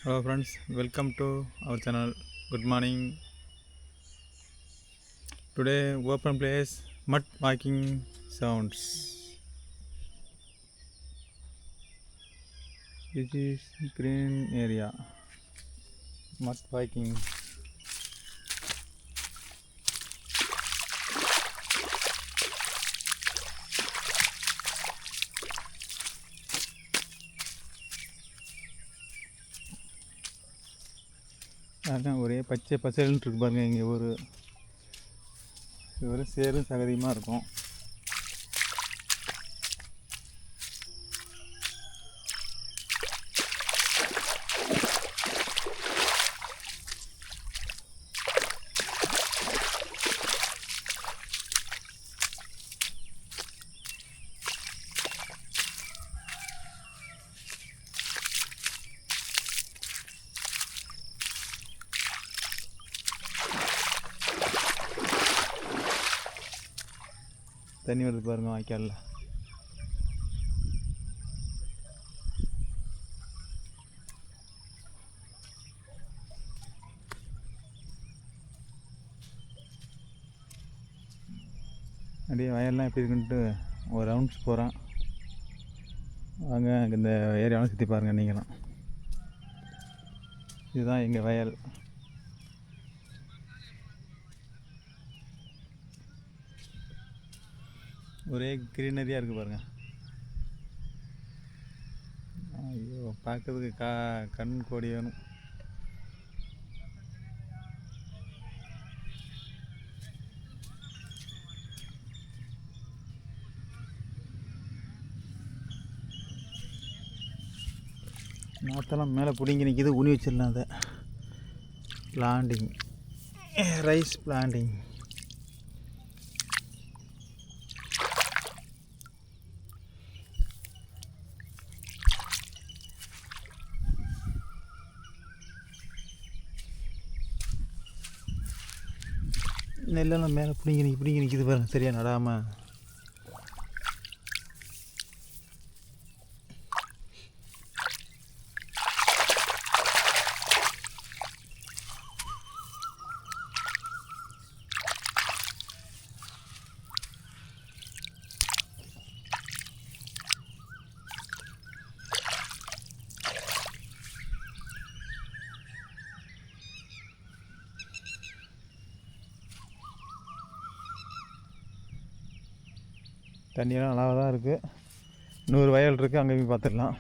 Hello friends, welcome to our channel. Good morning. Today open place mud walking sounds. This is green area. Mud walking. அதான் ஒரே பச்சை பசேல்னு இருக்கு பாருங்க. இங்கே ஒரு சேரும் சகதியமாக இருக்கும். தண்ணி வருது பாருங்க வாய்க்காலில். அப்படியே வயல்லாம் எப்படி இருக்குன்ட்டு ஒரு ரவுண்ட்ஸ் போகிறேன். வாங்க இந்த ஏரியாவும் சுற்றி பாருங்கள் நீங்களும். இதுதான் எங்கள் வயல். ஒரே க்ரீனரியாக இருக்குது பாருங்கள். ஐயோ பார்க்கறதுக்கு கண் கோடி வேணும். நாற்றெல்லாம் மேலே பிடிங்கி நிற்கிது. ஊனி வச்சிடலாம். அதை பிளாண்டிங், ரைஸ் பிளாண்டிங். நெல்லெல்லாம் மேலே பிடிங்கி நிற்கிது பாருங்க. சரியாக நடாமல். தண்ணியெல்லாம் நல்லா தான் இருக்குது. 100 வயல் இருக்குது. அங்கே போய் பார்த்துடலாம்.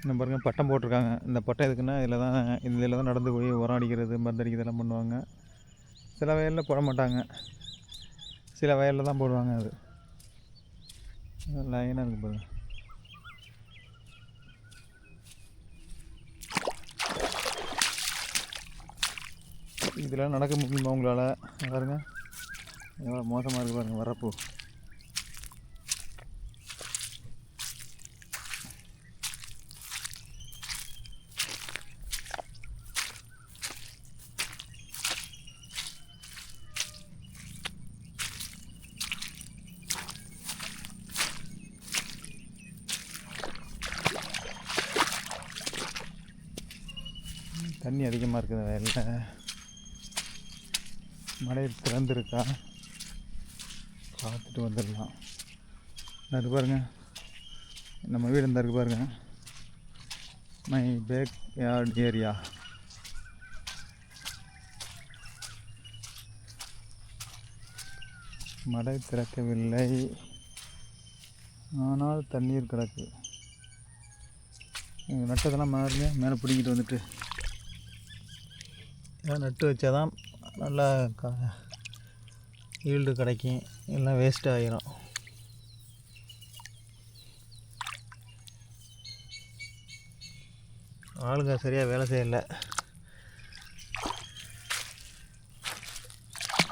இன்னும் பாருங்கள் பட்டம் போட்டிருக்காங்க. இந்த பட்டம் எதுக்குன்னா இதில் தான் நடந்து போய் உரம் அடிக்கிறது, மருந்து அடிக்கிறதெல்லாம் பண்ணுவாங்க. சில வயலில் போட மாட்டாங்க, சில வயலில் தான் போடுவாங்க. அது லைனாக இருக்குது பாருங்கள். இதெல்லாம் நடக்க முடியுமா உங்களால்? பாருங்க எவ்வளோ மோசமாக இருக்குது பாருங்கள் வரப்போ. தண்ணி அதிகமாக இருக்குது வயலில். மழை திறந்துருக்கா பார்த்துட்டு வந்துடலாம். அது பாருங்கள் நம்ம வீடு இருந்தா இருக்கு பாருங்கள். My backyard area. மழை திறக்கவில்லை, ஆனால் தண்ணீர் கிடக்கு. நட்டதெல்லாம் மேலே பிடிக்கிட்டு வந்துட்டு நட்டு வச்சாதான் நல்லா ஈல்டு கிடைக்கும். எல்லாம் வேஸ்ட் ஆகிரும். ஆளுங்க சரியாக வேலை செய்யலை.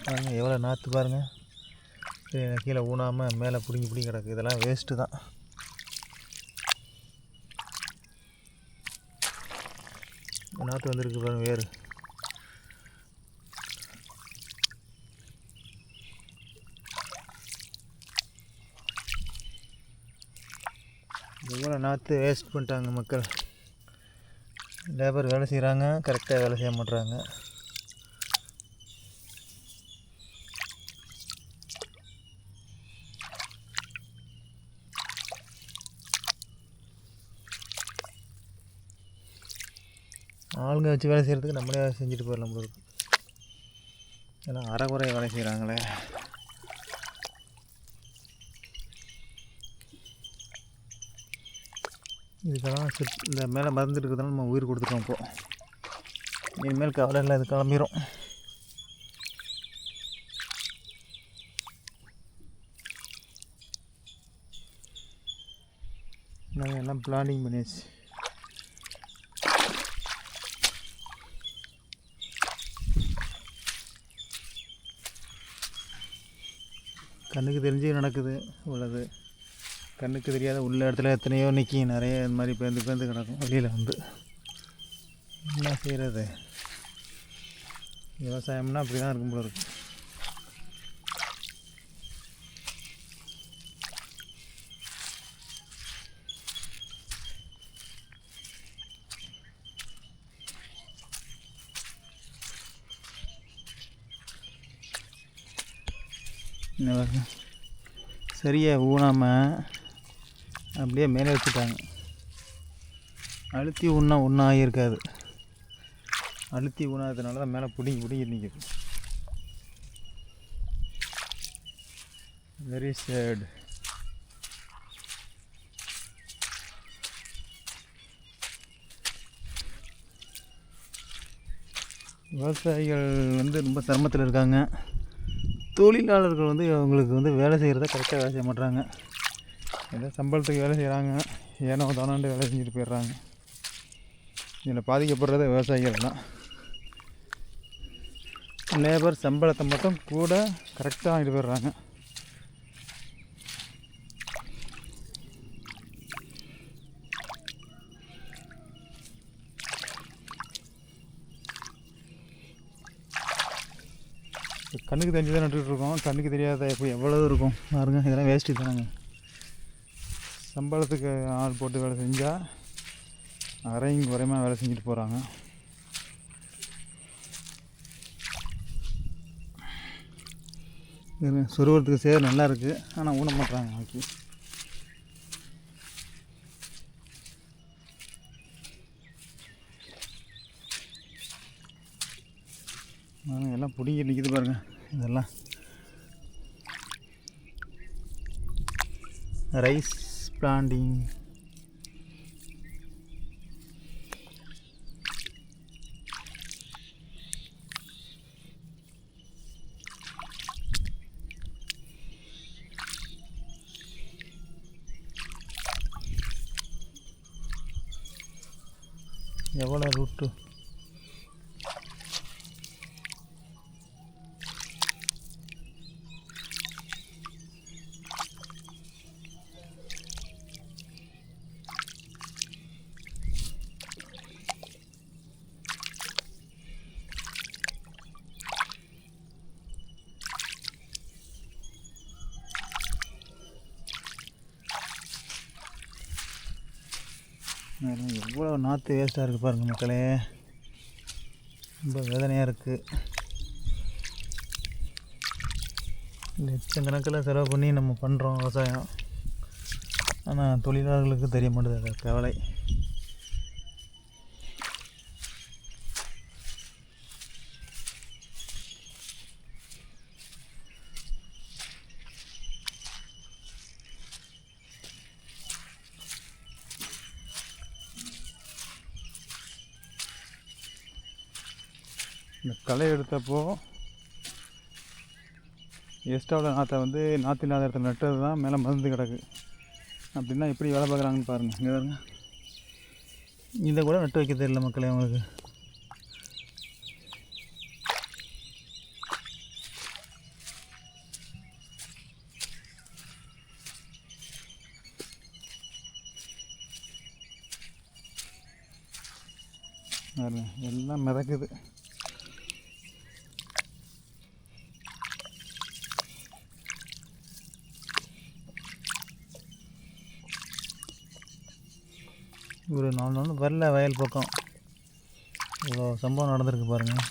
பாருங்கள் எவ்வளோ நாற்று பாருங்கள். கீழே ஊனாமல் மேலே பிடிங்கி கிடக்கு. இதெல்லாம் வேஸ்ட்டு தான். நாற்று வந்துருக்கு பாருங்கள் வேறு. எவ்வளோ நாற்று வேஸ்ட் பண்ணிட்டாங்க மக்கள். லேபர் வேலை செய்கிறாங்க, கரெக்டாக வேலை செய்ய மாட்றாங்க. ஆளுங்க வச்சு வேலை செய்கிறதுக்கு நம்மளே செஞ்சுட்டு போயிடலாம் போல இருக்குது. ஏன்னா அரைகுறைய வேலை செய்கிறாங்களே. இதுக்கெல்லாம் இந்த மேலே மறந்துட்டு இருக்கிறதுனால நம்ம உயிர் கொடுத்துட்டோம். இப்போது இனிமேல் கவலை இல்லை, இது கிளம்பிடும். நாங்கள் எல்லாம் பிளானிங் பண்ணியாச்சு. கண்ணுக்கு தெரிஞ்சு நடக்குது உள்ளது, கண்ணுக்கு தெரியாத உள்ள இடத்துல எத்தனையோ நிற்கி நிறைய இந்த மாதிரி பேர்ந்து கிடக்கும் வெளியில் வந்து. என்ன செய்கிறது, விவசாயம்னா அப்படி தான் இருக்கும் போல இருக்கு. என்ன சரியாக ஊனாமல் அப்படியே மேலே வச்சுட்டாங்க. அழுத்தி ஊன்னா ஒன்றும் ஆகியிருக்காது. அழுத்தி ஊனாததுனால தான் மேலே பிடிங்கி நிற்கிது. Very sad. விவசாயிகள் வந்து ரொம்ப சிரமத்தில் இருக்காங்க. தொழிலாளர்கள் வந்து அவங்களுக்கு வந்து வேலை செய்கிறத கரெக்டாக வேலை செய்ய மாட்றாங்க. ஏதோ சம்பளத்துக்கு வேலை செய்கிறாங்க, ஏனோ தானாண்டு வேலை செஞ்சுட்டு போயிடுறாங்க. இதில் பாதிக்கப்படுறது விவசாயிகள் தான். லேபர் சம்பளத்தை மட்டும் கூட கரெக்டாக வாங்கிட்டு போயிடுறாங்க. கண்ணுக்கு தெரிஞ்சு தான் நட்டுட்ருக்கோம், கண்ணுக்கு தெரியாத இப்போ எவ்வளோ இருக்கும் பாருங்க. இதெல்லாம் வேஸ்ட்டு தானேங்க. சம்பளத்துக்கு ஆள் போட்டு வேலை செஞ்சால் அரையும் குறையமாக வேலை செஞ்சுட்டு போகிறாங்க. சொருவத்துக்கு சேர் நல்லா இருக்குது, ஆனால் ஊன மாட்டுறாங்க. ஆக்கி எல்லாம் பிடிங்கி நிற்கிது பாருங்கள். இதெல்லாம் ரைஸ் பிளான்டிங். எவ்வளோ ரூட்டு. எவ்வளோ நாற்று வேஸ்ட்டாக இருக்குது பாருங்கள் மக்களே. ரொம்ப வேதனையாக இருக்குது. லட்சக்கணக்கில் செலவு பண்ணி நம்ம பண்ணுறோம் விவசாயம், ஆனால் தொழிலாளர்களுக்கு தெரிய மாட்டேது கவலை. இந்த களை எடுத்தப்போ எக்ஸ்ட்ராவில் நாற்றை வந்து நாற்று இல்லாத இடத்துல நட்டது தான் மேலே மருந்து கிடக்கு. அப்படின்னா எப்படி வேலை பார்க்குறாங்கன்னு பாருங்கள். இங்கே பாருங்க, இதை கூட நட்டு வைக்க தெரியல மக்களே அவங்களுக்கு. எல்லாம் மிதக்குது. ஒரு 4 நாள் வரல வயல் பக்கம். இவ்வளோ சம்பவம் நடந்திருக்கு பாருங்கள்.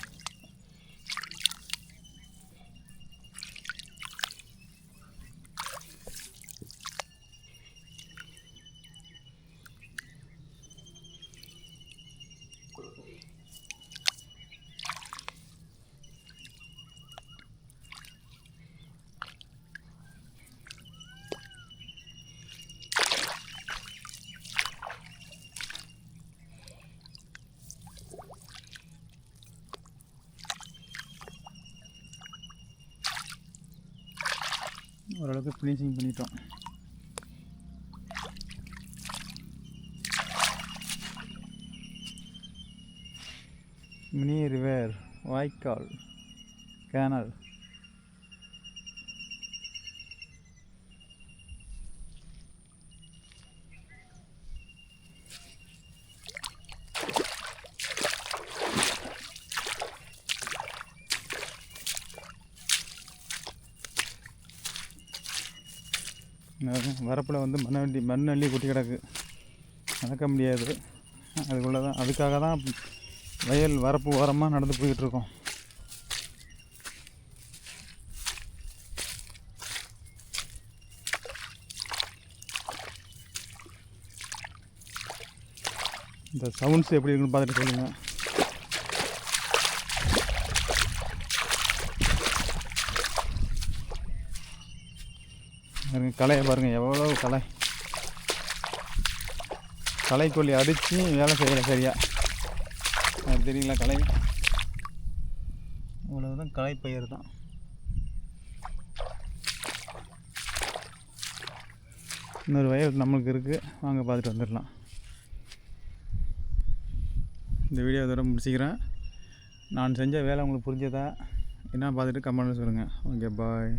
ஓரளவுக்கு ஃபினிஷிங் பண்ணிட்டோம். மினி ரிவர், வாய்க்கால், கேனல். வரப்பில் வந்து மண் அள்ளி கொட்டி கிடக்கு, நடக்க முடியாது. அதுக்காக தான் வயல் வரப்பு ஓரமாக நடந்து போய்கிட்ருக்கோம். இந்த சவுண்ட்ஸ் எப்படி இருக்குன்னு பார்த்துட்டு சொல்லுங்கள். களையை பாருங்கள், எவ்வளோ களைக்கொல்லி அடித்து வேலை செய்யலை சரியா. அது தெரியல, களை இவ்வளோதான். களை பயிர் தான். இன்னொரு வயல் நம்மளுக்கு இருக்குது, வாங்க பார்த்துட்டு வந்துடலாம். இந்த வீடியோ இதோட முடிச்சுக்கிறேன். நான் செஞ்ச வேலை உங்களுக்கு புரிஞ்சதா என்ன பார்த்துட்டு கமெண்ட்டில் சொல்லுங்கள். ஓகே, பாய்.